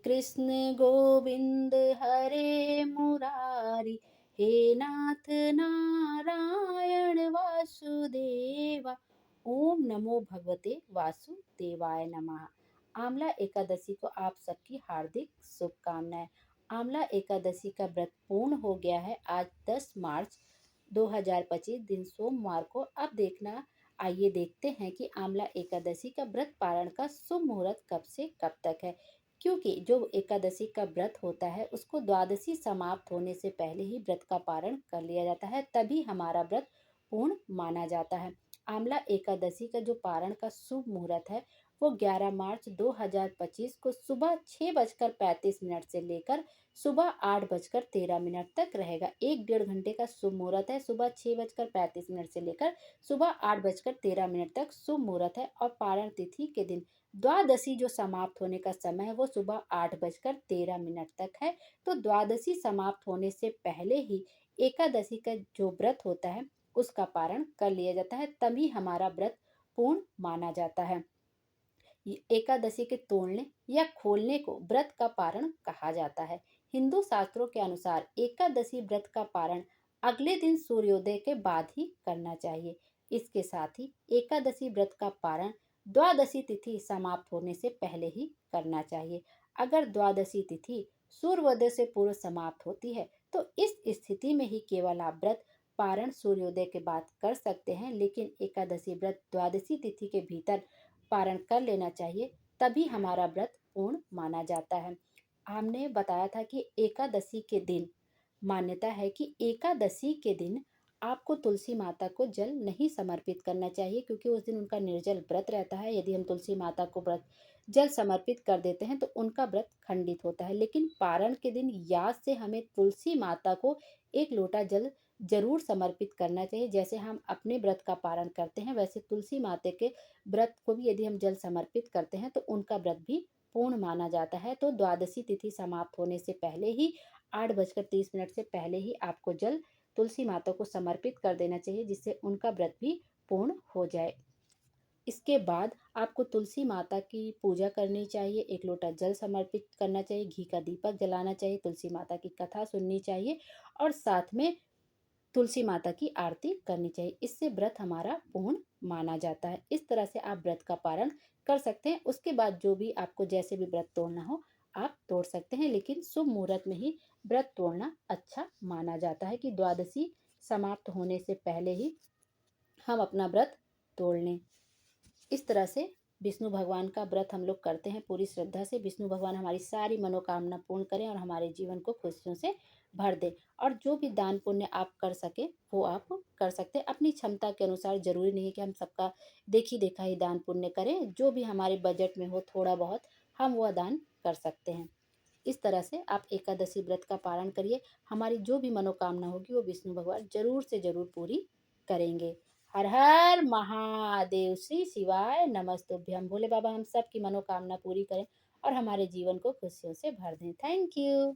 कृष्ण गोविंद हरे मुरारी, हे नाथ नारायण वासुदेवा। ओम नमो भगवते वासुदेवाय नमः। आंवला एकादशी को आप सबकी हार्दिक शुभकामनाएं। आंवला एकादशी का व्रत पूर्ण हो गया है। आज 10 मार्च 2025 दिन सोमवार को। अब देखना, आइए देखते हैं कि आंवला एकादशी का व्रत पारण का शुभ मुहूर्त कब से कब तक है। क्योंकि जो एकादशी का व्रत होता है उसको द्वादशी समाप्त होने से पहले ही व्रत का पारण कर लिया जाता है, तभी हमारा व्रत पूर्ण माना जाता है। आंवला एकादशी का जो पारण का शुभ मुहूर्त है वो 11 मार्च 2025 को सुबह 6:35 से लेकर सुबह 8:13 तक रहेगा। 1-1.5 घंटे का शुभ मुहूर्त है। सुबह 6:35 से लेकर सुबह 8:13 तक शुभ मुहूर्त है। और पारण तिथि के दिन द्वादशी जो समाप्त होने का समय है वो सुबह 8:13 तक है। तो द्वादशी समाप्त होने से पहले ही एकादशी का जो व्रत होता है उसका पारण कर लिया जाता है, तभी हमारा व्रत पूर्ण माना जाता है। एकादशी के तोड़ने या खोलने को व्रत का पारण कहा जाता है। हिंदू शास्त्रों के अनुसार एकादशी व्रत का पारण अगले दिन सूर्योदय के बाद ही करना चाहिए। इसके साथ ही एकादशी व्रत का पारण द्वादशी तिथि समाप्त होने से पहले ही करना चाहिए। अगर द्वादशी तिथि सूर्योदय से पूर्व समाप्त होती है तो इस स्थिति में ही केवल आप व्रत पारण सूर्योदय के बाद कर सकते हैं, लेकिन एकादशी व्रत द्वादशी तिथि के भीतर पारण कर लेना चाहिए, तभी हमारा व्रत पूर्ण माना जाता है। हमने बताया था कि एकादशी के दिन मान्यता है कि एकादशी के दिन आपको तुलसी माता को जल नहीं समर्पित करना चाहिए, क्योंकि उस दिन उनका निर्जल व्रत रहता है। यदि हम तुलसी माता को व्रत जल समर्पित कर देते हैं तो उनका व्रत खंडित होता है। लेकिन पारण के दिन याद से हमें तुलसी माता को 1 लोटा जल जरूर समर्पित करना चाहिए। जैसे हम अपने व्रत का पारण करते हैं वैसे तुलसी माता के व्रत को भी यदि हम जल समर्पित करते हैं तो उनका व्रत भी पूर्ण माना जाता है। तो द्वादशी तिथि समाप्त होने से पहले ही 8:30 से पहले ही आपको जल तुलसी माता को समर्पित कर देना चाहिए, जिससे उनका व्रत भी पूर्ण हो जाए। इसके बाद आपको तुलसी माता की पूजा करनी चाहिए, 1 लोटा जल समर्पित करना चाहिए, घी का दीपक जलाना चाहिए, तुलसी माता की कथा सुननी चाहिए और साथ में तुलसी माता की आरती करनी चाहिए। इससे व्रत हमारा पूर्ण माना जाता है। इस तरह से आप व्रत का पारण कर सकते हैं। उसके बाद जो भी आपको जैसे भी व्रत तोड़ना हो आप तोड़ सकते हैं, लेकिन शुभ मुहूर्त में ही व्रत तोड़ना अच्छा माना जाता है कि द्वादशी समाप्त होने से पहले ही हम अपना व्रत तोड़ लें। इस तरह से विष्णु भगवान का व्रत हम लोग करते हैं पूरी श्रद्धा से। विष्णु भगवान हमारी सारी मनोकामना पूर्ण करें और हमारे जीवन को खुशियों से भर दे। और जो भी दान पुण्य आप कर सके वो आप कर सकते हैं अपनी क्षमता के अनुसार। जरूरी नहीं है कि हम सबका देखी देखा ही दान पुण्य करें। जो भी हमारे बजट में हो थोड़ा बहुत हम वह दान कर सकते हैं। इस तरह से आप एकादशी व्रत का पारण करिए। हमारी जो भी मनोकामना होगी वो विष्णु भगवान जरूर से जरूर पूरी करेंगे। हर हर महादेव। श्री शिवाय नमस्तुभ्यम। भोले बाबा हम सब की मनोकामना पूरी करें और हमारे जीवन को खुशियों से भर दें। Thank you.